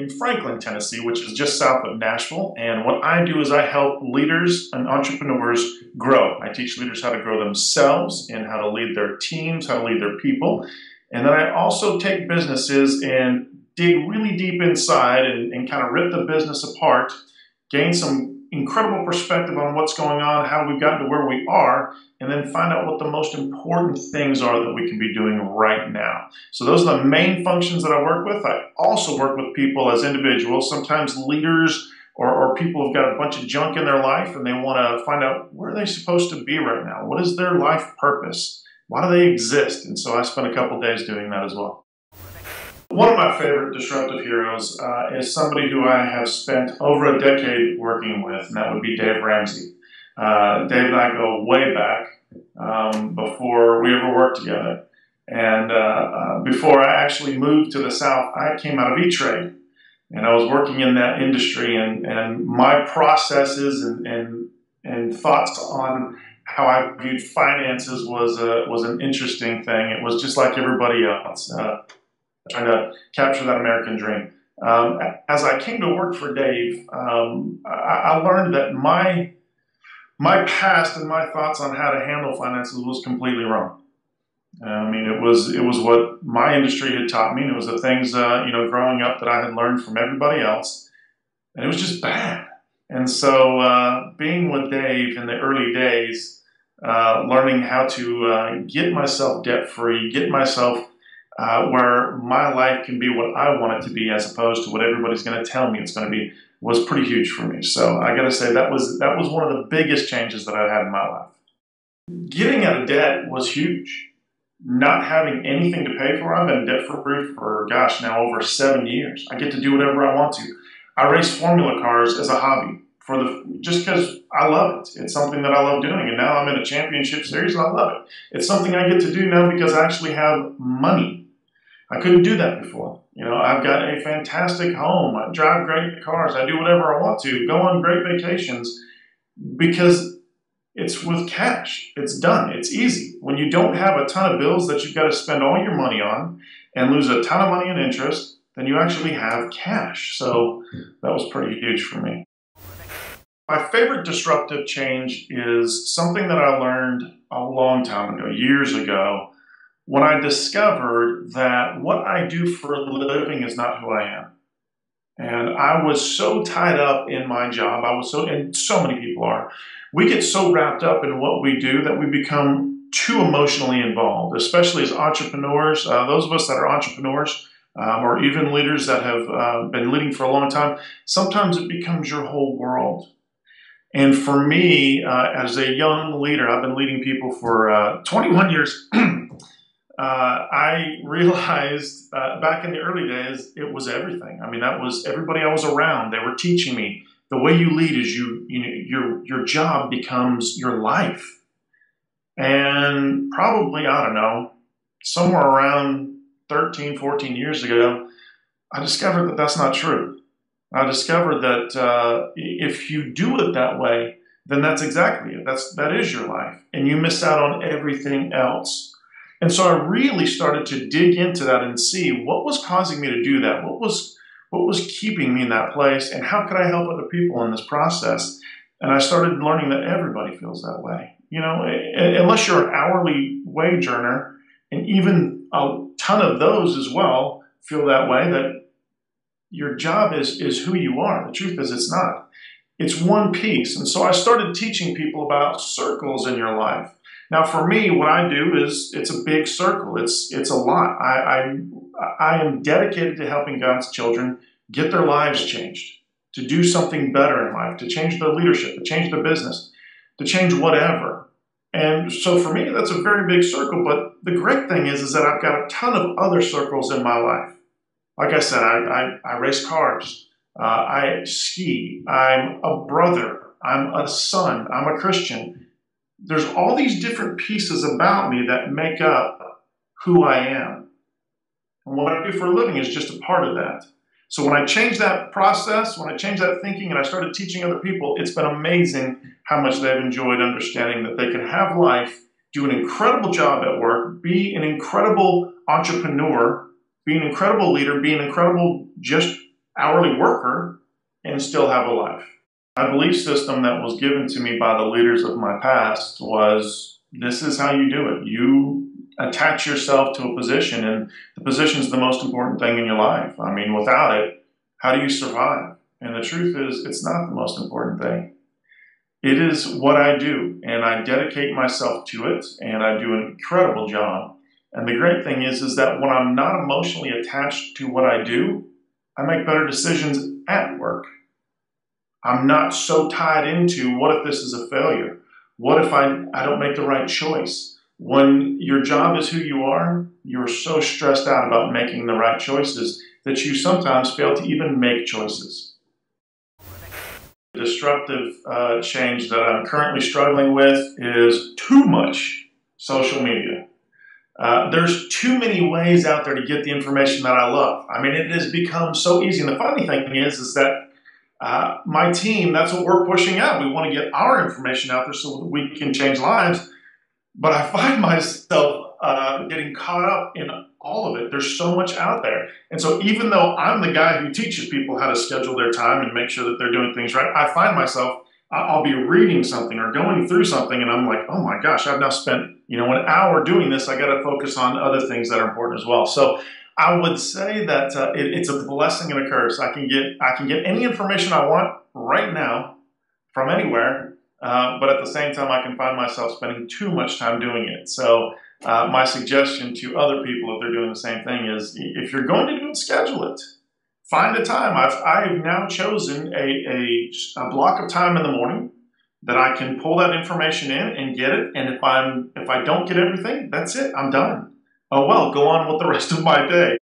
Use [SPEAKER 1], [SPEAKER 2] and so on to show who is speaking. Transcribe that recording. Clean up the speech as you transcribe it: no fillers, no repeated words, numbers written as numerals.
[SPEAKER 1] in Franklin, Tennessee, which is just south of Nashville. And what I do is I help leaders and entrepreneurs grow. I teach leaders how to grow themselves and how to lead their teams, how to lead their people. And then I also take businesses and dig really deep inside and kind of rip the business apart, gain some incredible perspective on what's going on, how we've gotten to where we are, and then find out what the most important things are that we can be doing right now. So those are the main functions that I work with. I also work with people as individuals, sometimes leaders or people who've got a bunch of junk in their life and they want to find out where are they supposed to be right now? What is their life purpose? Why do they exist? And so I spend a couple days doing that as well. One of my favorite disruptive heroes is somebody who I have spent over a decade working with, and that would be Dave Ramsey. Dave and I go way back before we ever worked together. And before I actually moved to the South, I came out of E-Trade. And I was working in that industry, and my processes and thoughts on how I viewed finances was an interesting thing. It was just like everybody else. Trying to capture that American dream. As I came to work for Dave, I learned that my past and my thoughts on how to handle finances was completely wrong. I mean, it was what my industry had taught me, and it was the things growing up that I had learned from everybody else, and it was just bad. And so, being with Dave in the early days, learning how to get myself debt free, get myself where my life can be what I want it to be as opposed to what everybody's going to tell me it's going to be, was pretty huge for me. So I got to say that was one of the biggest changes that I've had in my life. Getting out of debt was huge. Not having anything to pay for. I've been debt free for, gosh, now over 7 years. I get to do whatever I want to. I race formula cars as a hobby just because I love it. It's something that I love doing, and now I'm in a championship series and I love it. It's something I get to do now because I actually have money. I couldn't do that before. You know, I've got a fantastic home. I drive great cars. I do whatever I want to. Go on great vacations because it's with cash. It's done. It's easy. When you don't have a ton of bills that you've got to spend all your money on and lose a ton of money in interest, then you actually have cash. So that was pretty huge for me. My favorite disruptive change is something that I learned a long time ago, years ago, when I discovered that what I do for a living is not who I am. And I was so tied up in my job. And so many people are. We get so wrapped up in what we do that we become too emotionally involved, especially as entrepreneurs. Those of us that are entrepreneurs or even leaders that have been leading for a long time, sometimes it becomes your whole world. And for me, as a young leader, I've been leading people for 21 years. I realized back in the early days, it was everything. I mean, that was everybody I was around. They were teaching me the way you lead is your job becomes your life. And probably, I don't know, somewhere around 13, 14 years ago, I discovered that that's not true. I discovered that if you do it that way, then that's exactly it. That is your life. And you miss out on everything else. And so I really started to dig into that and see what was causing me to do that. What was keeping me in that place, and how could I help other people in this process? And I started learning that everybody feels that way. You know, unless you're an hourly wage earner, and even a ton of those as well feel that way, that your job is who you are. The truth is it's not. It's one piece. And so I started teaching people about circles in your life. Now, for me, what I do is it's a big circle. It's a lot. I am dedicated to helping God's children get their lives changed, to do something better in life, to change their leadership, to change their business, to change whatever. And so for me, that's a very big circle. But the great thing is that I've got a ton of other circles in my life. Like I said, I race cars. I ski. I'm a brother. I'm a son. I'm a Christian. There's all these different pieces about me that make up who I am. And what I do for a living is just a part of that. So when I changed that process, when I changed that thinking and I started teaching other people, it's been amazing how much they've enjoyed understanding that they can have life, do an incredible job at work, be an incredible entrepreneur, be an incredible leader, be an incredible just hourly worker and still have a life. My belief system that was given to me by the leaders of my past was, this is how you do it. You attach yourself to a position, and the position is the most important thing in your life. I mean, without it, how do you survive? And the truth is, it's not the most important thing. It is what I do, and I dedicate myself to it, and I do an incredible job. And the great thing is that when I'm not emotionally attached to what I do, I make better decisions at work. I'm not so tied into, what if this is a failure? What if I don't make the right choice? When your job is who you are, you're so stressed out about making the right choices that you sometimes fail to even make choices. The disruptive change that I'm currently struggling with is too much social media. There's too many ways out there to get the information that I love. I mean, it has become so easy. And the funny thing is that my team, that's what we're pushing out. We want to get our information out there so that we can change lives. But I find myself getting caught up in all of it. There's so much out there. And so even though I'm the guy who teaches people how to schedule their time and make sure that they're doing things right, I find myself, I'll be reading something or going through something, and I'm like, oh my gosh, I've now spent an hour doing this. I got to focus on other things that are important as well. So I would say that it's a blessing and a curse. I can get any information I want right now from anywhere, but at the same time, I can find myself spending too much time doing it. So my suggestion to other people, if they're doing the same thing, is if you're going to do it, schedule it. Find a time. I've now chosen a block of time in the morning that I can pull that information in and get it. And if I don't get everything, that's it. I'm done. Oh well, go on with the rest of my day.